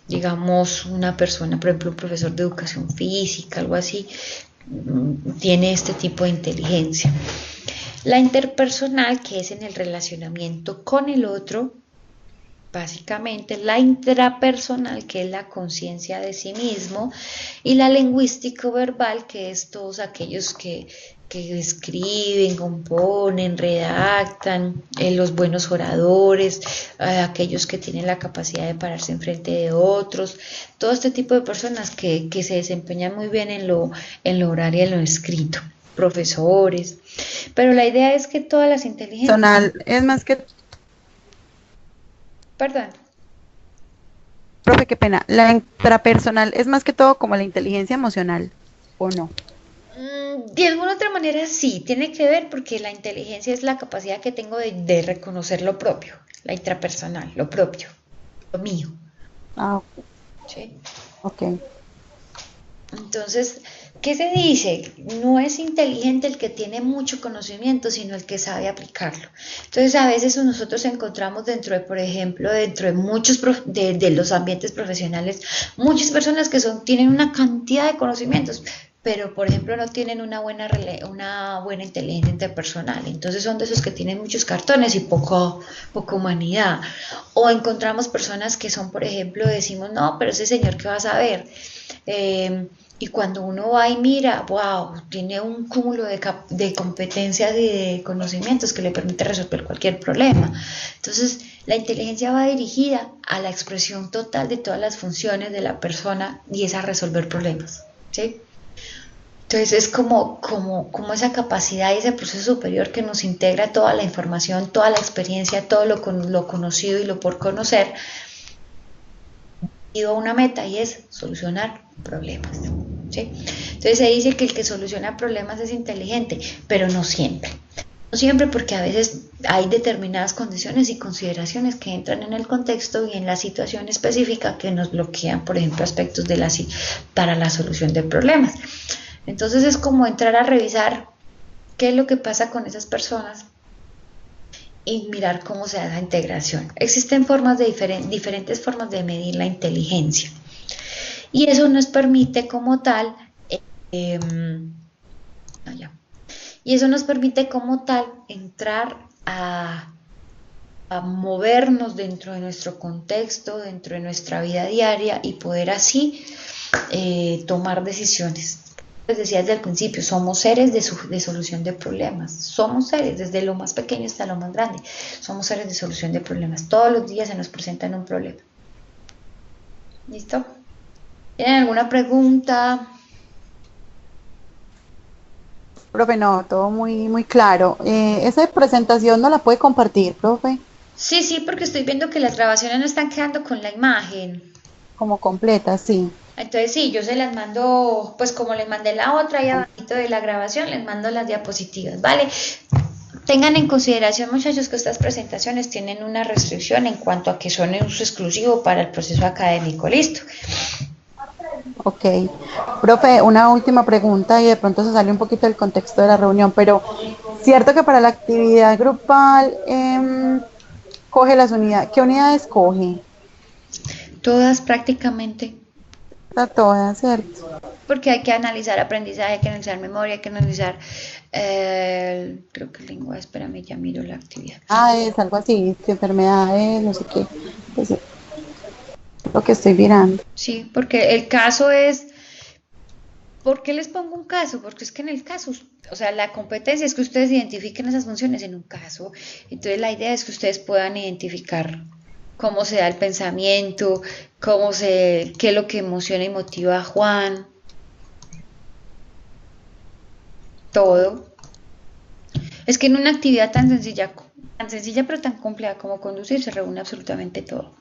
digamos, una persona, por ejemplo, un profesor de educación física, algo así, tiene este tipo de inteligencia. La interpersonal, que es en el relacionamiento con el otro, básicamente la intrapersonal, que es la conciencia de sí mismo, y la lingüístico-verbal, que es todos aquellos que escriben, componen, redactan, los buenos oradores, aquellos que tienen la capacidad de pararse enfrente de otros, todo este tipo de personas que se desempeñan muy bien en lo oral y en lo escrito, profesores, pero la idea es que todas las inteligencias... Personal es más que, Perdón. profe, qué pena, la intrapersonal es más que todo como la inteligencia emocional, ¿o no? De alguna otra manera sí, tiene que ver porque la inteligencia es la capacidad que tengo de reconocer lo propio, la intrapersonal, lo propio, lo mío. Ah, ¿Sí? ok. Entonces, ¿qué se dice? No es inteligente el que tiene mucho conocimiento, sino el que sabe aplicarlo. Entonces, a veces nosotros encontramos dentro de, por ejemplo, dentro de muchos de los ambientes profesionales, muchas personas que tienen una cantidad de conocimientos, pero por ejemplo no tienen una buena inteligencia interpersonal. Entonces son de esos que tienen muchos cartones y poca humanidad. O encontramos personas que son, por ejemplo, decimos, no, pero ese señor, ¿qué va a saber? Y cuando uno va y mira, wow, tiene un cúmulo de competencias y de conocimientos que le permite resolver cualquier problema. Entonces, la inteligencia va dirigida a la expresión total de todas las funciones de la persona y es a resolver problemas, ¿sí? Entonces es como esa capacidad y ese proceso superior que nos integra toda la información, toda la experiencia, todo lo conocido y lo por conocer, y a una meta, y es solucionar problemas, ¿sí? Entonces se dice que el que soluciona problemas es inteligente, pero no siempre. No siempre, porque a veces hay determinadas condiciones y consideraciones que entran en el contexto y en la situación específica que nos bloquean, por ejemplo, aspectos para la solución de problemas. Entonces es como entrar a revisar qué es lo que pasa con esas personas y mirar cómo se da la integración. Existen diferentes formas de medir la inteligencia y eso nos permite como tal entrar a movernos dentro de nuestro contexto, dentro de nuestra vida diaria y poder así tomar decisiones. Les decía desde el principio, somos seres de solución de problemas, somos seres desde lo más pequeño hasta lo más grande, somos seres de solución de problemas, todos los días se nos presentan un problema. ¿Listo? ¿Tienen alguna pregunta? Profe, no, todo muy, muy claro. Esa presentación no la puede compartir, profe, Sí, porque estoy viendo que las grabaciones no están quedando con la imagen. como completa, sí. Entonces sí, yo se las mando, pues como les mandé la otra ahí abajito de la grabación, les mando las diapositivas, ¿vale? Tengan en consideración, muchachos, que estas presentaciones tienen una restricción en cuanto a que son de uso exclusivo para el proceso académico, ¿listo? Ok. Profe, una última pregunta y de pronto se sale un poquito del contexto de la reunión, pero cierto que para la actividad grupal coge las unidades. ¿Qué unidades coge? Todas prácticamente, A todas, ¿cierto? porque hay que analizar aprendizaje, hay que analizar memoria, hay que analizar, creo que lengua, espérame, ya miro la actividad. Ah, es algo así, que enfermedades, no sé qué. Pues, lo que estoy mirando. Sí, porque el caso es ¿Por qué les pongo un caso? Porque es que en el caso, o sea, la competencia es que ustedes identifiquen esas funciones en un caso. Entonces la idea es que ustedes puedan identificar cómo se da el pensamiento, qué es lo que emociona y motiva a Juan, todo. Es que en una actividad tan sencilla pero tan compleja como conducir se reúne absolutamente todo.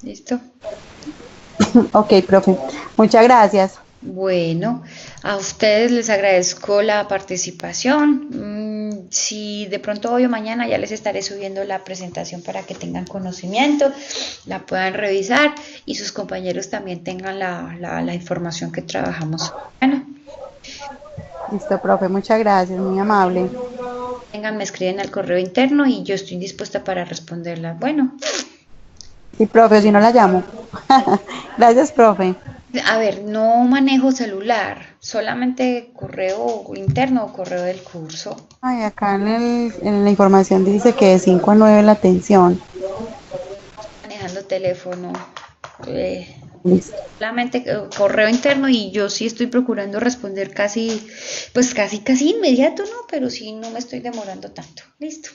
¿Listo? Ok, profe. Muchas gracias. Bueno, a ustedes les agradezco la participación. Si de pronto hoy o mañana ya les estaré subiendo la presentación para que tengan conocimiento, la puedan revisar y sus compañeros también tengan la información que trabajamos. Bueno, Listo, profe. Muchas gracias. Muy amable. me escriben al correo interno y yo estoy dispuesta para responderlas. Bueno, Sí, profe, si no la llamo. Gracias, profe. a ver, no manejo celular, solamente correo interno o correo del curso. Ay, acá en la información dice que de 5 a 9 la atención. Manejando teléfono, eh, Listo. solamente correo interno y yo sí estoy procurando responder pues casi inmediato, ¿no? Pero sí no me estoy demorando tanto. Listo.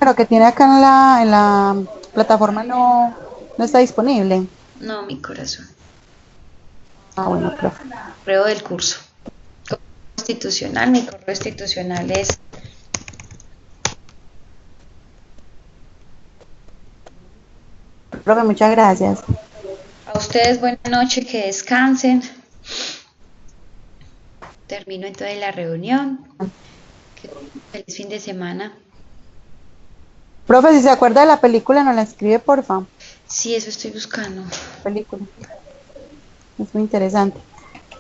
Pero que tiene acá en la plataforma no está disponible. No, mi corazón. Ah, bueno, profe. Correo del curso. Institucional, mi correo institucional es. Profe, muchas gracias. A ustedes buena noche, que descansen. Termino entonces la reunión. Que feliz fin de semana. Profe, si se acuerda de la película, nos la escribe, porfa. Sí, eso estoy buscando. Película. Es muy interesante.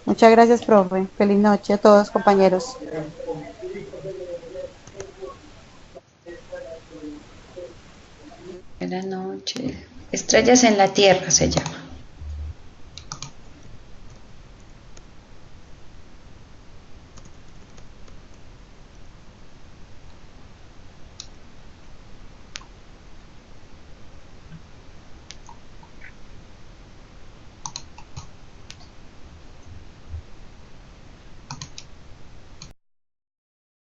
Muchas gracias, profe. Feliz noche a todos, compañeros. Buenas noches. Estrellas en la Tierra se llama.